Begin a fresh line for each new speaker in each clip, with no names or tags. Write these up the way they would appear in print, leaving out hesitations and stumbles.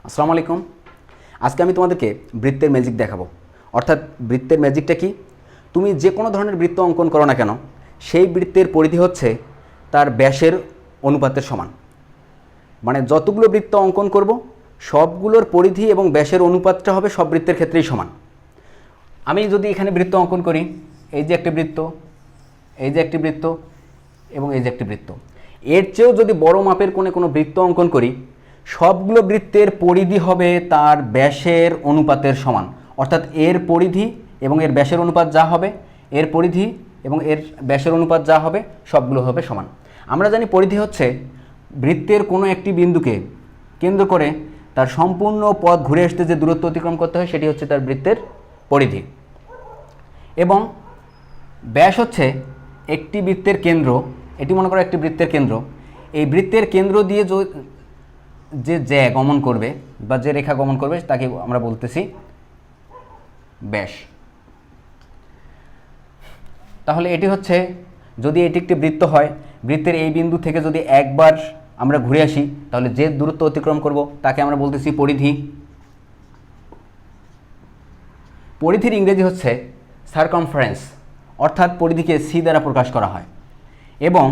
আসসালামু আলাইকুম। আজকে আমি তোমাদেরকে বৃত্তের ম্যাজিক দেখাবো। অর্থাৎ বৃত্তের ম্যাজিকটা কি, তুমি যে কোনো ধরনের বৃত্ত অঙ্কন করো না কেন, সেই বৃত্তের পরিধি হচ্ছে তার ব্যাসের অনুপাতের সমান। মানে যতগুলো বৃত্ত অঙ্কন করব সবগুলোর পরিধি এবং ব্যাসের অনুপাতটা হবে সব বৃত্তের ক্ষেত্রেই সমান। আমি যদি এখানে বৃত্ত অঙ্কন করি, এই যে একটি বৃত্ত, এই যে একটি বৃত্ত এবং এই যে একটি বৃত্ত, এর চেয়েও যদি বড় মাপের কোনো বৃত্ত অঙ্কন করি, সবগুলো বৃত্তের পরিধি হবে তার ব্যাসের অনুপাতের সমান। অর্থাৎ এর পরিধি এবং এর ব্যাসের অনুপাত যা হবে, এর পরিধি এবং এর ব্যাসের অনুপাত যা হবে, সবগুলো হবে সমান। আমরা জানি পরিধি হচ্ছে বৃত্তের কোনো একটি বিন্দুকে কেন্দ্র করে তার সম্পূর্ণ পথ ঘুরে আসতে যে দূরত্ব অতিক্রম করতে হয় সেটি হচ্ছে তার বৃত্তের পরিধি। এবং ব্যাস হচ্ছে একটি বৃত্তের কেন্দ্র। এটি মনে করো একটি বৃত্তের কেন্দ্র। এই বৃত্তের কেন্দ্র দিয়ে যে গমন করবে বা যে রেখা গমন করবে তাকে আমরা বলতেছি ব্যাস। তাহলে এটি হচ্ছে, যদি এটি একটি বৃত্ত হয়, বৃত্তের এই বিন্দু থেকে যদি একবার আমরা ঘুরে আসি তাহলে যে দূরত্ব অতিক্রম করব তাকে আমরা বলতেছি পরিধি। পরিধির ইংরেজি হচ্ছে সারকামফারেন্স, অর্থাৎ পরিধিকে সি দ্বারা প্রকাশ করা হয়। এবং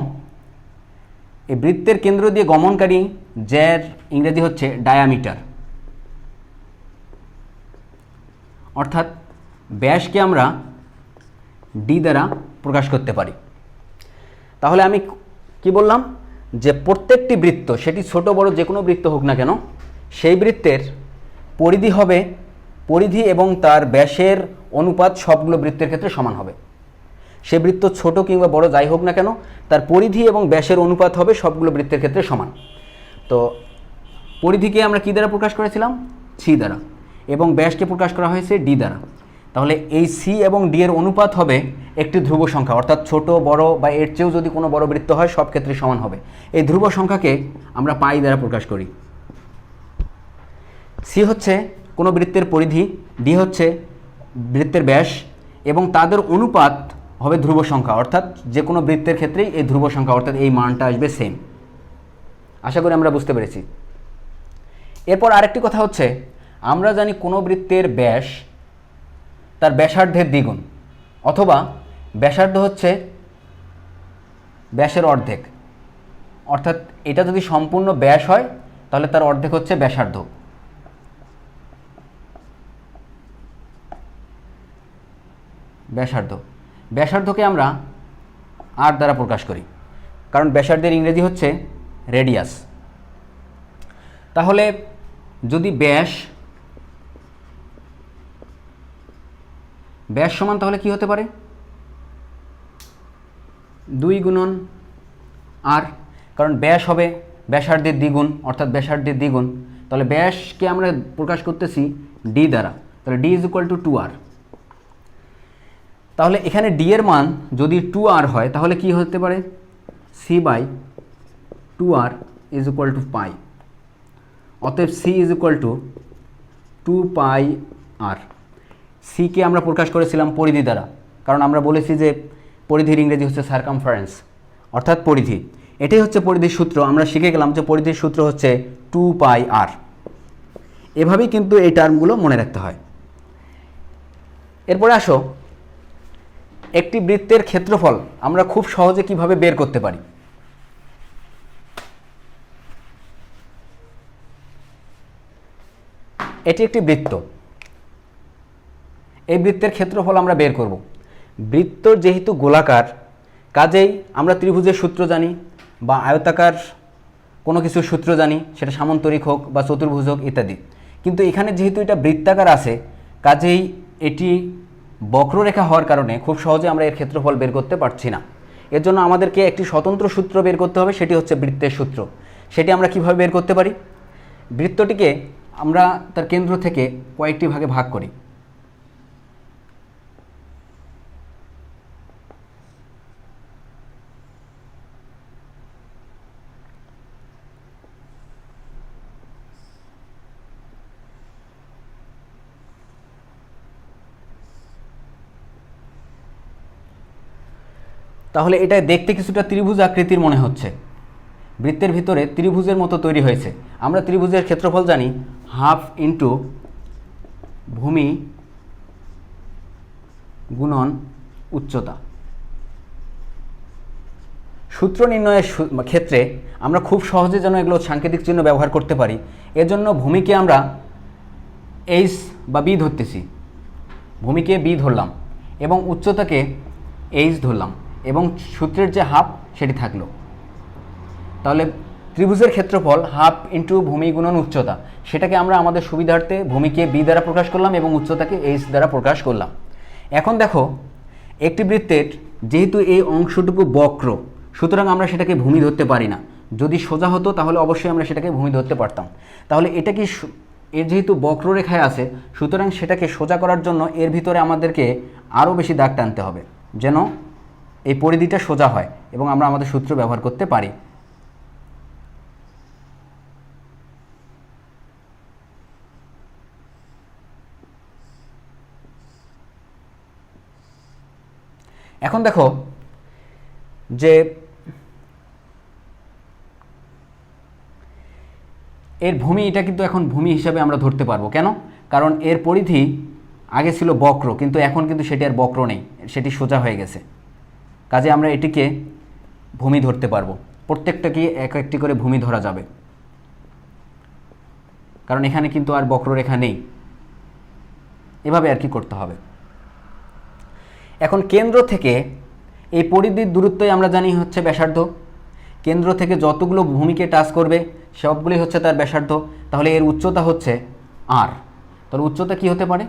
এই বৃত্তের কেন্দ্র দিয়ে গমনকারী জ্যার ইংরেজি হচ্ছে ডায়ামিটার। অর্থাৎ ব্যাসকে আমরা ডি দ্বারা প্রকাশ করতে পারি। তাহলে আমি কি বললাম, যে প্রত্যেকটি বৃত্ত, সেটি ছোট বড় যে কোনো বৃত্ত হোক না কেন, সেই বৃত্তের পরিধি হবে, পরিধি এবং তার ব্যাসের অনুপাত সবগুলো বৃত্তের ক্ষেত্রে সমান হবে। সে বৃত্ত ছোট কিংবা বড় যাই হোক না কেন, তার পরিধি এবং ব্যাসের অনুপাত হবে সবগুলো বৃত্তের ক্ষেত্রে সমান। তো পরিধিকে আমরা কী দ্বারা প্রকাশ করেছিলাম? সি দ্বারা। এবং ব্যাসকে প্রকাশ করা হয়েছে ডি দ্বারা। তাহলে এই সি এবং ডি এর অনুপাত হবে একটি ধ্রুব সংখ্যা, অর্থাৎ ছোট বড় বা এর চেয়েও যদি কোনো বড় বৃত্ত হয় সব ক্ষেত্রে সমান হবে। এই ধ্রুব সংখ্যাকে আমরা পাই দ্বারা প্রকাশ করি। সি হচ্ছে কোনো বৃত্তের পরিধি, ডি হচ্ছে বৃত্তের ব্যাস, এবং তাদের অনুপাত হবে ধ্রুব সংখ্যা। অর্থাৎ যে কোনো বৃত্তের ক্ষেত্রেই এই ধ্রুব সংখ্যা, অর্থাৎ এই মানটা আসবে সেম। আশা করি আমরা বুঝতে পেরেছি। এরপর আরেকটি কথা হচ্ছে, আমরা জানি কোনো বৃত্তের ব্যাস তার ব্যাসার্ধের দ্বিগুণ, অথবা ব্যাসার্ধ হচ্ছে ব্যাসের অর্ধেক। অর্থাৎ এটা যদি সম্পূর্ণ ব্যাস হয় তাহলে তার অর্ধেক হচ্ছে ব্যাসার্ধ। ব্যাসার্ধকে আমরা আর দ্বারা প্রকাশ করি, কারণ ব্যাসার্ধের ইংরেজি হচ্ছে রেডিয়াস। তাহলে যদি ব্যাস সমান, তাহলে কি হতে পারে? 2 গুণন আর, কারণ ব্যাস হবে ব্যাসার্ধের দ্বিগুণ, অর্থাৎ ব্যাসার্ধের দ্বিগুণ। তাহলে ব্যাসকে আমরা প্রকাশ করতেছি ডি দ্বারা। তাহলে D is equal two 2r। তাহলে এখানে ডি এর মান যদি 2r হয় তাহলে কি হতে পারে? C by 2r is equal to pi. অতএব C is equal to 2 pi r. সিকে আমরা প্রকাশ করেছিলাম পরিধি দ্বারা, কারণ আমরা বলেছি যে পরিধির ইংরেজি হচ্ছে সারকামফারেন্স, অর্থাৎ পরিধি। এটাই হচ্ছে পরিধির সূত্র। আমরা শিখে গেলাম যে পরিধির সূত্র হচ্ছে 2 পাই আর। এভাবেই কিন্তু এই টার্মগুলো মনে রাখতে হয়। এরপরে আসো, একটি বৃত্তের ক্ষেত্রফল আমরা খুব সহজে কিভাবে বের করতে পারি। এটি একটি বৃত্ত। এই বৃত্তের ক্ষেত্রফল আমরা বের করব। বৃত্ত যেহেতু গোলাকার, কাজেই আমরা ত্রিভুজের সূত্র জানি বা আয়তাকার কোনো কিছুর সূত্র জানি, সেটা সামান্তরিক হোক বা চতুর্ভুজ হোক ইত্যাদি। কিন্তু এখানে যেহেতু এটা বৃত্তাকার আছে, কাজেই এটি বক্ররেখা হওয়ার কারণে খুব সহজে আমরা এর ক্ষেত্রফল বের করতে পারছি না। এর জন্য আমাদেরকে একটি স্বতন্ত্র সূত্র বের করতে হবে, সেটি হচ্ছে বৃত্তের সূত্র। সেটি আমরা কিভাবে বের করতে পারি? বৃত্তটিকে আমরা তার কেন্দ্র থেকে কয়েকটি ভাগে ভাগ করি। তাহলে এটা দেখতে কিছুটা ত্রিভুজ আকৃতির মনে হচ্ছে। বৃত্তের ভিতরে ত্রিভুজের মতো তৈরি হয়েছে। আমরা ত্রিভুজের ক্ষেত্রফল জানি হাফ ইন্টু ভূমি গুণন উচ্চতা। সূত্র নির্ণয়ের ক্ষেত্রে আমরা খুব সহজে যেন এগুলো সাংকেতিক চিহ্ন ব্যবহার করতে পারি, এজন্য ভূমিকে আমরা এইচ বা বি ধরতেছি, ভূমিকে বি ধরলাম এবং উচ্চতাকে এইচ ধরলাম এবং সূত্রের যে হাফ সেটি থাকলো। তাহলে ত্রিভুজের ক্ষেত্রফল হাফ ইন্টু ভূমি গুণন উচ্চতা, সেটাকে আমরা আমাদের সুবিধার্থে ভূমিকে বি দ্বারা প্রকাশ করলাম এবং উচ্চতাকে এইচ দ্বারা প্রকাশ করলাম। এখন দেখো, একটি বৃত্তের যেহেতু এই অংশটুকু বক্র, সুতরাং আমরা সেটাকে ভূমি ধরতে পারি না। যদি সোজা হতো তাহলে অবশ্যই আমরা সেটাকে ভূমি ধরতে পারতাম। তাহলে এটা কি, এর যেহেতু বক্ররেখায় আছে, সুতরাং সেটাকে সোজা করার জন্য এর ভিতরে আমাদেরকে আরও বেশি দাগ টানতে হবে যেন এই পরিধিটা সোজা হয় এবং আমরা আমাদের সূত্র ব্যবহার করতে পারি। এখন দেখো যে এর ভূমি, এটা কিন্তু এখন ভূমি হিসাবে আমরা ধরতে পারবো। কেন? কারণ এর পরিধি আগে ছিল বক্র, কিন্তু এখন কিন্তু সেটি আর বক্র নেই, সেটি সোজা হয়ে গেছে। কাজে আমরা এটিকে ভূমি ধরতে পারবো, প্রত্যেকটাকে এক একটি করে ভূমি ধরা যাবে, কারণ এখানে কিন্তু আর বক্ররেখা নেই। এভাবে আর কি করতে হবে। এখন কেন্দ্র থেকে এই পরিধির দূরত্বই আমরা জানি হচ্ছে ব্যাসার্ধ। কেন্দ্র থেকে যতগুলো ভূমিকে টাচ করবে সবগুলোই হচ্ছে তার ব্যাসার্ধ। তাহলে এর উচ্চতা হচ্ছে আর। তাহলে উচ্চতা কি হতে পারে?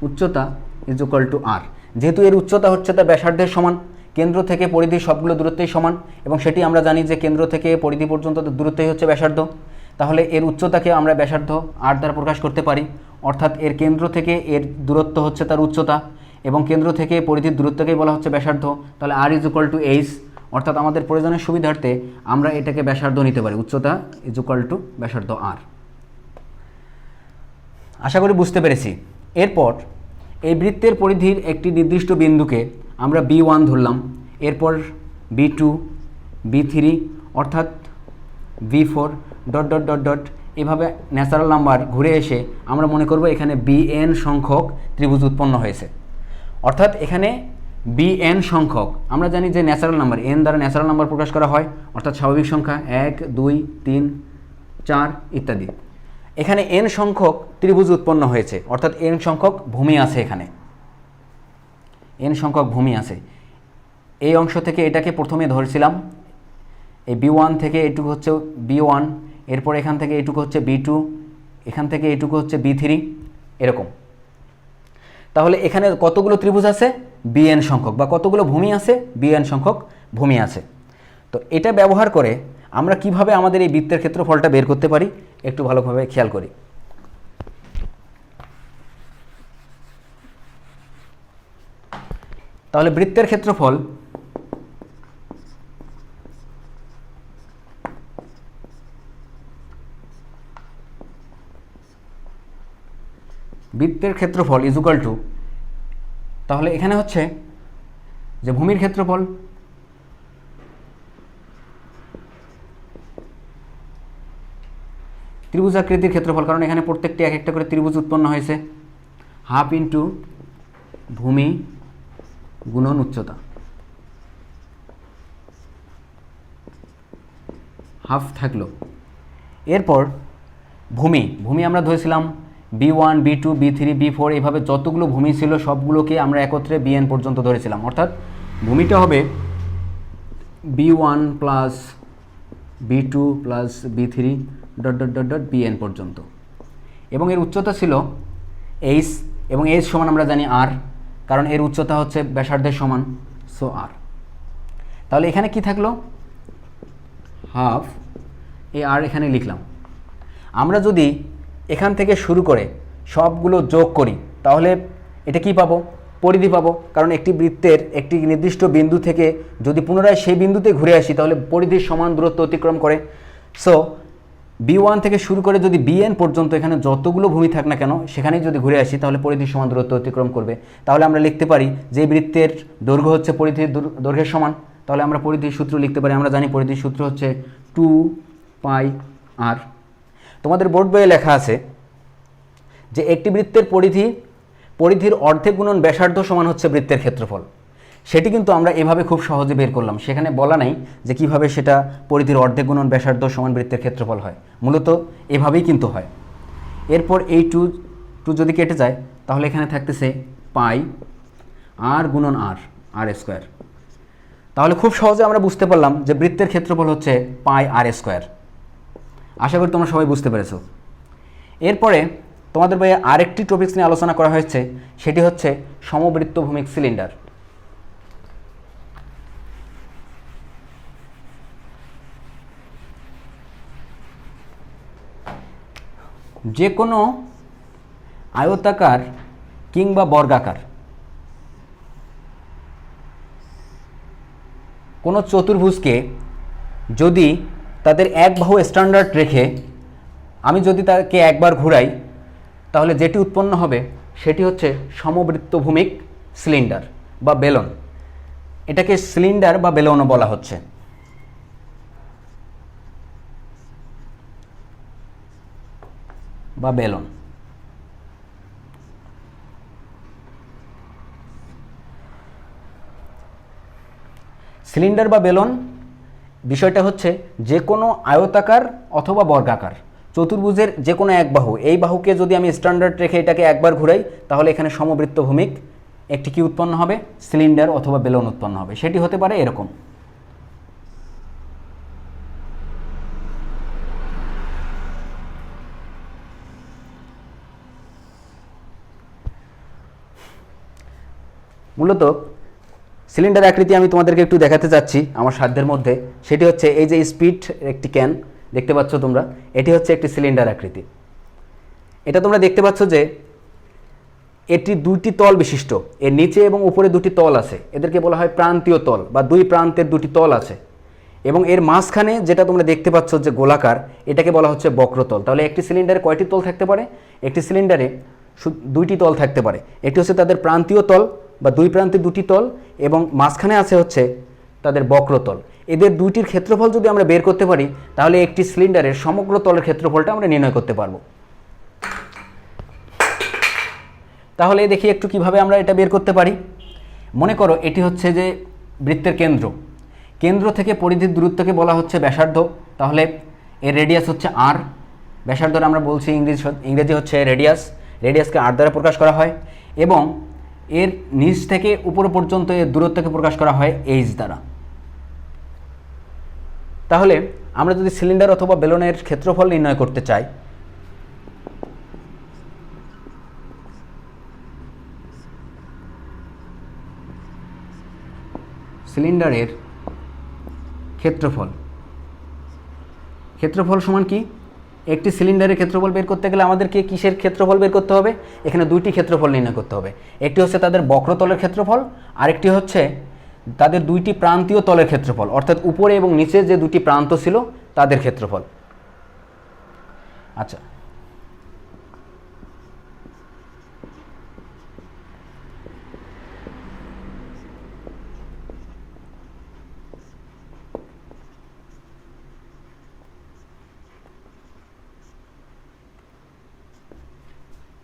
উচ্চতা ইজ ইকুয়াল টু আর। যেহেতু এর উচ্চতা হচ্ছে তার ব্যাসার্ধের সমান, কেন্দ্র থেকে পরিধি সবগুলো দূরত্বই সমান এবং সেটি আমরা জানি যে কেন্দ্র থেকে পরিধি পর্যন্ত দূরত্বই হচ্ছে ব্যাসার্ধ। তাহলে এর উচ্চতাকে আমরা ব্যাসার্ধ আর দ্বারা প্রকাশ করতে পারি, অর্থাৎ এর কেন্দ্র থেকে এর দূরত্ব হচ্ছে তার উচ্চতা এবং কেন্দ্র থেকে পরিধির দূরত্বকেই বলা হচ্ছে ব্যাসার্ধ। তাহলে আর ইজ ইকুয়াল টু এইচ, অর্থাৎ আমাদের প্রয়োজনের সুবিধার্থে আমরা এটাকে ব্যাসার্ধ নিতে পারি। উচ্চতা ইজ ইকুয়াল টু ব্যাসার্ধ আর। আশা করি বুঝতে পেরেছি। এরপর এই বৃত্তের পরিধির একটি নির্দিষ্ট বিন্দুকে আমরা B1 ধরলাম, এরপর B2, B3 অর্থাৎ V4 dot dot dot dot, এভাবে ন্যাচারাল নাম্বার ঘুরে এসে আমরা মনে করব এখানে BN সংখ্যক ত্রিভুজ উৎপন্ন হয়েছে। অর্থাৎ এখানে BN সংখ্যক, আমরা জানি যে ন্যাচারাল নাম্বার n দ্বারা ন্যাচারাল নাম্বার প্রকাশ করা হয়, অর্থাৎ স্বাভাবিক সংখ্যা 1, 2, 3, 4 ইত্যাদি। এখানে n সংখ্যক ত্রিভুজ উৎপন্ন হয়েছে, অর্থাৎ n সংখ্যক ভূমি আছে। এখানে n সংখ্যক ভূমি আছে। এই অংশ থেকে এটাকে প্রথমে ধরেছিলাম, এই B1 থেকে এইটুকু হচ্ছে B1, এরপর এখান থেকে এইটুকু হচ্ছে B2, এখান থেকে এইটুকু হচ্ছে B3, এরকম। তাহলে এখানে কতগুলো ত্রিভুজ আছে? BN সংখ্যক, বা কতগুলো ভূমি আছে? BN সংখ্যক ভূমি আছে। তো এটা ব্যবহার করে আমরা কিভাবে আমাদের এই বৃত্তের ক্ষেত্রফলটা বের করতে পারি একটু ভালোভাবে খেয়াল করি। তাহলে বৃত্তের ক্ষেত্রফল ইজ ইকুয়াল টু, তাহলে এখানে হচ্ছে যে ভূমির ক্ষেত্রফল, ত্রিভুজ আকৃতির ক্ষেত্রফল, কারণ এখানে প্রত্যেকটি এক একটা করে ত্রিভুজ উৎপন্ন হয়েছে, হাফ ইন্টু ভূমি গুণন উচ্চতা, হাফ থাকলো। এরপর ভূমি আমরা ধরেছিলাম B1, B2, B3, B4, এইভাবে যতগুলো ভূমি ছিল সবগুলোকে আমরা একত্রে BN পর্যন্ত ধরেছিলাম, অর্থাৎ ভূমিটা হবে B1 plus B2 plus B3 dot dot dot dot BN পর্যন্ত, এবং এর উচ্চতা ছিল এইচ, এবং এইচ সমান আমরা জানি আর, কারণ এর উচ্চতা হচ্ছে ব্যাসার্ধের সমান, সো আর। তাহলে এখানে কি থাকলো? হাফ, এই আর এখানে লিখলাম। আমরা যদি এখান থেকে শুরু করে সবগুলো যোগ করি তাহলে এটা কি পাবো? পরিধি পাবো, কারণ একটি বৃত্তের একটি নির্দিষ্ট বিন্দু থেকে যদি পুনরায় সেই বিন্দুতে ঘুরে আসি তাহলে পরিধির সমান দূরত্ব অতিক্রম করে। সো B1 থেকে শুরু করে যদি BN পর্যন্ত এখানে যতগুলো ভূমি থাক না কেন সেখানেই যদি ঘুরে আসি তাহলে পরিধির সমান দূরত্ব অতিক্রম করবে। তাহলে আমরা লিখতে পারি যে বৃত্তের দৈর্ঘ্য হচ্ছে পরিধির দৈর্ঘ্যের সমান। তাহলে আমরা পরিধির সূত্র লিখতে পারি। আমরা জানি পরিধির সূত্র হচ্ছে 2 পাই আর। তোমাদের বোর্ড বইয়ে লেখা আছে যে একটি বৃত্তের পরিধির অর্ধেক গুণন ব্যাসার্ধ সমান হচ্ছে বৃত্তের ক্ষেত্রফল। সেটি কিন্তু আমরা এভাবে খুব সহজে বের করলাম, সেখানে বলা নাই যে কিভাবে সেটা পরিধির অর্ধেক গুণন ব্যাসার্ধ সমান বৃত্তের ক্ষেত্রফল হয়, মূলত এভাবেই কিন্তু হয়। এরপর এই টু যদি কেটে যায় তাহলে এখানে থাকতেছে পাই আর গুণন আর স্কোয়ার। তাহলে খুব সহজে আমরা বুঝতে পারলাম যে বৃত্তের ক্ষেত্রফল হচ্ছে পাই আর স্কোয়ার। আশা করি তোমরা সবাই বুঝতে পেরেছো। এরপরে তোমাদের বইয়ে আরেকটি টপিকস নিয়ে আলোচনা করা হয়েছে, সেটি হচ্ছে সমবৃত্তভূমিক সিলিন্ডার। যে কোনো আয়তাকার কিংবা বর্গাকার কোনো চতুর্ভুজকে যদি তাদের এক বাহু স্ট্যান্ডার্ড রেখে আমি যদি তাকে একবার ঘুরাই তাহলে যেটি উৎপন্ন হবে সেটি হচ্ছে সমবৃত্তভূমিক সিলিন্ডার বা বেলন। এটাকে সিলিন্ডার বা বেলনও বলা হচ্ছে। বা বেলন। সিলিন্ডার বা বেলন বিষয়টা হচ্ছে যে কোনো আয়তাকার অথবা বর্গাকার চতুর্ভুজের যে কোনো এক বাহু, এই বাহুকে যদি আমি স্ট্যান্ডার্ড রেখে এটাকে একবার ঘুরাই তাহলে এখানে সমবৃত্তভূমিক একটি কি উৎপন্ন হবে, সিলিন্ডার অথবা বেলন উৎপন্ন হবে। সেটি হতে পারে এরকম। মূলত সিলিন্ডার আকৃতি আমি তোমাদেরকে একটু দেখাতে চাচ্ছি আমার সাধ্যের মধ্যে। সেটি হচ্ছে এই যে স্পিড একটি ক্যান দেখতে পাচ্ছ তোমরা, এটি হচ্ছে একটি সিলিন্ডার আকৃতি। এটা তোমরা দেখতে পাচ্ছ যে এটি দুইটি তল বিশিষ্ট, এর নিচে এবং উপরে দুটি তল আছে, এদেরকে বলা হয় প্রান্তীয় তল বা দুই প্রান্তের দুটি তল আছে। এবং এর মাঝখানে যেটা তোমরা দেখতে পাচ্ছ যে গোলাকার, এটাকে বলা হচ্ছে বক্রতল। তাহলে একটি সিলিন্ডারে কয়টি তল থাকতে পারে? একটি সিলিন্ডারে দুইটি তল থাকতে পারে। একটি হচ্ছে তাদের প্রান্তীয় তল বা দুই প্রান্তে দুটি তল, এবং মাঝখানে আছে হচ্ছে তাদের বক্রতল। এদের দুইটির ক্ষেত্রফল যদি আমরা বের করতে পারি তাহলে একটি সিলিন্ডারের সমগ্র তলের ক্ষেত্রফলটা আমরা নির্ণয় করতে পারবো। তাহলে দেখি একটু কিভাবে আমরা এটা বের করতে পারি। মনে করো এটি হচ্ছে যে বৃত্তের কেন্দ্র থেকে পরিধির দূরত্বকে বলা হচ্ছে ব্যাসার্ধ। তাহলে এর রেডিয়াস হচ্ছে আর, ব্যাসার্ধটা আমরা বলছি ইংরেজি হচ্ছে রেডিয়াসকে আর দ্বারা প্রকাশ করা হয়, এবং এর নিচ থেকে উপর পর্যন্ত এর দূরত্বকে প্রকাশ করা হয় এইচ দ্বারা। তাহলে আমরা যদি সিলিন্ডার অথবা বেলনের ক্ষেত্রফল নির্ণয় করতে চাই, সিলিন্ডারের ক্ষেত্রফল সমান কি? একটি সিলিন্ডারের ক্ষেত্রফল বের করতে গেলে আমাদেরকে কিসের ক্ষেত্রফল বের করতে হবে? এখানে দুইটি ক্ষেত্রফল নির্ণয় করতে হবে। একটি হচ্ছে তাদের বক্রতলের ক্ষেত্রফল, আরেকটি হচ্ছে তাদের দুইটি প্রান্তীয় তলের ক্ষেত্রফল, অর্থাৎ উপরে এবং নিচে যে দুটি প্রান্ত ছিল তাদের ক্ষেত্রফল। আচ্ছা,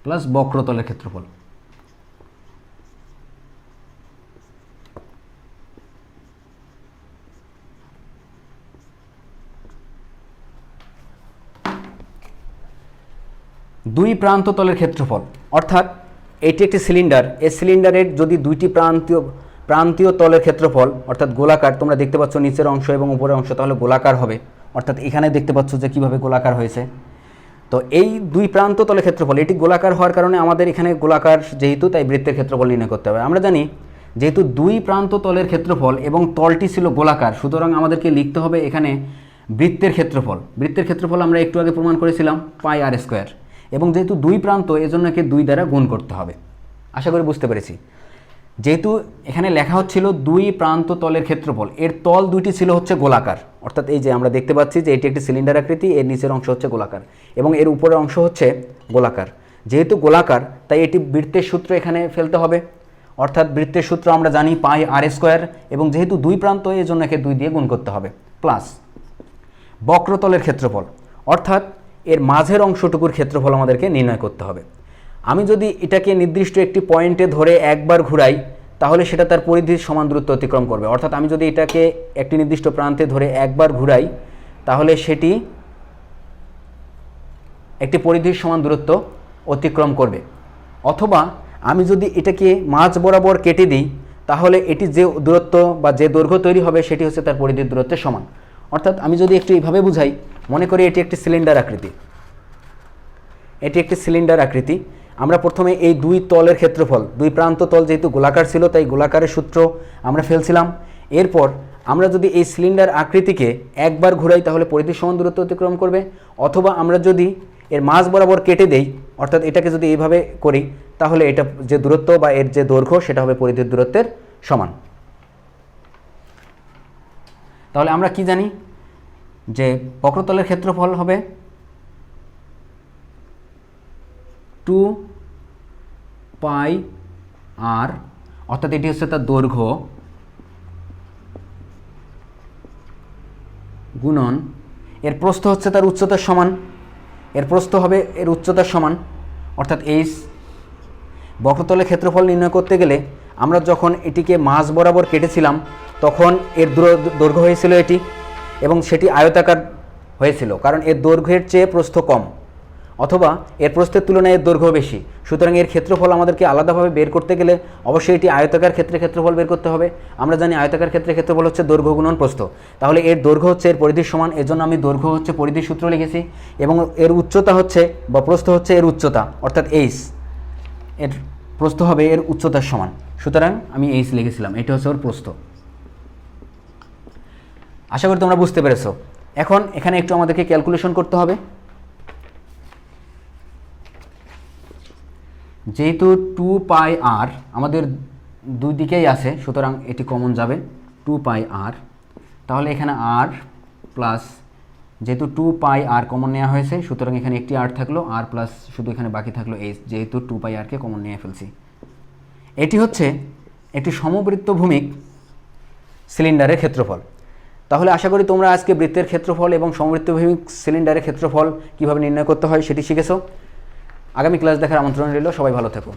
প্লাস বক্রতলের ক্ষেত্রফল। দুই প্রান্ত তলের ক্ষেত্রফল, অর্থাৎ এটি একটি সিলিন্ডার, এই সিলিন্ডারের যদি দুইটি প্রান্তীয় তলের ক্ষেত্রফল অর্থাৎ গোলাকার, তোমরা দেখতে পাচ্ছ নিচের অংশ এবং উপরের অংশ, তাহলে গোলাকার হবে। অর্থাৎ এখানে দেখতে পাচ্ছ যে কীভাবে গোলাকার হয়েছে। তো এই দুই প্রান্ত তলের ক্ষেত্রফল, এটি গোলাকার হওয়ার কারণে আমাদের এখানে গোলাকার যেহেতু, তাই বৃত্তের ক্ষেত্রফল নির্ণয় করতে হবে। আমরা জানি যেহেতু দুই প্রান্ত তলের ক্ষেত্রফল এবং তলটি ছিল গোলাকার, সুতরাং আমাদেরকে লিখতে হবে এখানে বৃত্তের ক্ষেত্রফল আমরা একটু আগে প্রমাণ করেছিলাম পাই আর স্কোয়ার, এবং যেহেতু দুই প্রান্ত এজন্য একে 2 দ্বারা গুণ করতে হবে। আশা করি বুঝতে পেরেছি। যেহেতু এখানে লেখা হচ্ছিল দুই প্রান্ত তলের ক্ষেত্রফল, এর তল দুইটি ছিল হচ্ছে গোলাকার, অর্থাৎ এই যে আমরা দেখতে পাচ্ছি যে এটি একটি সিলিন্ডার আকৃতি, এর নিচের অংশ হচ্ছে গোলাকার এবং এর উপরের অংশ হচ্ছে গোলাকার। যেহেতু গোলাকার তাই এটি বৃত্তের সূত্র এখানে ফেলতে হবে, অর্থাৎ বৃত্তের সূত্র আমরা জানি পাই আর স্কোয়ার, এবং যেহেতু দুই প্রান্ত এই জন্য একে 2 দিয়ে গুণ করতে হবে, প্লাস বক্রতলের ক্ষেত্রফল, অর্থাৎ এর মাঝের অংশটুকুর ক্ষেত্রফল আমাদেরকে নির্ণয় করতে হবে। আমি যদি এটাকে নির্দিষ্ট একটি পয়েন্টে ধরে একবার ঘুরাই তাহলে সেটা তার পরিধির সমান দূরত্ব অতিক্রম করবে। অর্থাৎ আমি যদি এটাকে একটি নির্দিষ্ট প্রান্তে ধরে একবার ঘুরাই তাহলে সেটি একটি পরিধির সমান দূরত্ব অতিক্রম করবে। অথবা আমি যদি এটাকে মাঝ বরাবর কেটে দিই তাহলে এটি যে দূরত্ব বা যে দৈর্ঘ্য তৈরি হবে সেটি হচ্ছে তার পরিধির দূরত্বের সমান। অর্থাৎ আমি যদি একটু এইভাবে বুঝাই, মনে করি এটি একটি সিলিন্ডার আকৃতি, এটি একটি সিলিন্ডার আকৃতি। আমরা প্রথমে এই দুই তলের ক্ষেত্রফল, দুই প্রান্ত তল যেহেতু গোলাকার ছিল তাই গোলাকারের সূত্র আমরা ফেলছিলাম। এরপর আমরা যদি এই সিলিন্ডার আকৃতিকে একবার ঘুরাই তাহলে পরিধির সমান দূরত্ব অতিক্রম করবে। অথবা আমরা যদি এর মাঝ বরাবর কেটে দেই, অর্থাৎ এটাকে যদি এইভাবে করি তাহলে এটা যে দূরত্ব বা এর যে দৈর্ঘ্য সেটা হবে পরিধির দূরত্বের সমান। তাহলে আমরা কি জানি যে বক্রতলের ক্ষেত্রফল হবে 2πr, অর্থাৎ এটি হচ্ছে তার দৈর্ঘ্য গুণন এর প্রস্থ হচ্ছে তার উচ্চতার সমান, এর প্রস্থ হবে এর উচ্চতার সমান, অর্থাৎ এইচ। বক্রতলের ক্ষেত্রফল নির্ণয় করতে গেলে আমরা যখন এটিকে মাঝ বরাবর কেটেছিলাম তখন এর দৈর্ঘ্য হয়েছিল এটি, এবং সেটি আয়তাকার হয়েছিল কারণ এর দৈর্ঘ্যের চেয়ে প্রস্থ কম, অথবা এর প্রস্থের তুলনায় এর দৈর্ঘ্য বেশি। সুতরাং এর ক্ষেত্রফল আমাদেরকে আলাদাভাবে বের করতে গেলে অবশ্যই এটি আয়তাকার ক্ষেত্রে ক্ষেত্রফল বের করতে হবে। আমরা জানি আয়তাকার ক্ষেত্রে ক্ষেত্রফল হচ্ছে দৈর্ঘ্য গুণন প্রস্থ। তাহলে এর দৈর্ঘ্য হচ্ছে এর পরিধির সমান, এর জন্য আমি দৈর্ঘ্য হচ্ছে পরিধির সূত্র লিখেছি, এবং এর উচ্চতা হচ্ছে বা প্রস্থ হচ্ছে এর উচ্চতা, অর্থাৎ এইচ। এর প্রস্থ হবে এর উচ্চতার সমান, সুতরাং আমি এইচ লিখেছিলাম, এটা হচ্ছে ওর প্রস্থ। আশা করি তোমরা বুঝতে পেরেছো। এখন এখানে একটু আমাদেরকে ক্যালকুলেশন করতে হবে। যেহেতু 2πr আমাদের দুই দিকেই আছে সুতরাং এটি কমন যাবে 2πr, তাহলে এখানে r প্লাস, যেহেতু 2πr কমন নেওয়া হয়েছে সুতরাং এখানে একটি r থাকলো, r প্লাস শুধু এখানে বাকি থাকলো h, যেহেতু 2πrকে কমন নিয়ে ফেলছি। এটি হচ্ছে একটি সমবৃত্তভূমিক সিলিন্ডারের ক্ষেত্রফল। তাহলে আশা করি তোমরা আজকে বৃত্তের ক্ষেত্রফল এবং সমবৃত্তভূমিক সিলিন্ডারের ক্ষেত্রফল কীভাবে নির্ণয় করতে হয় সেটি শিখেছো। আগামী ক্লাস দেখার আমন্ত্রণ রইল। সবাই ভালো থেকো।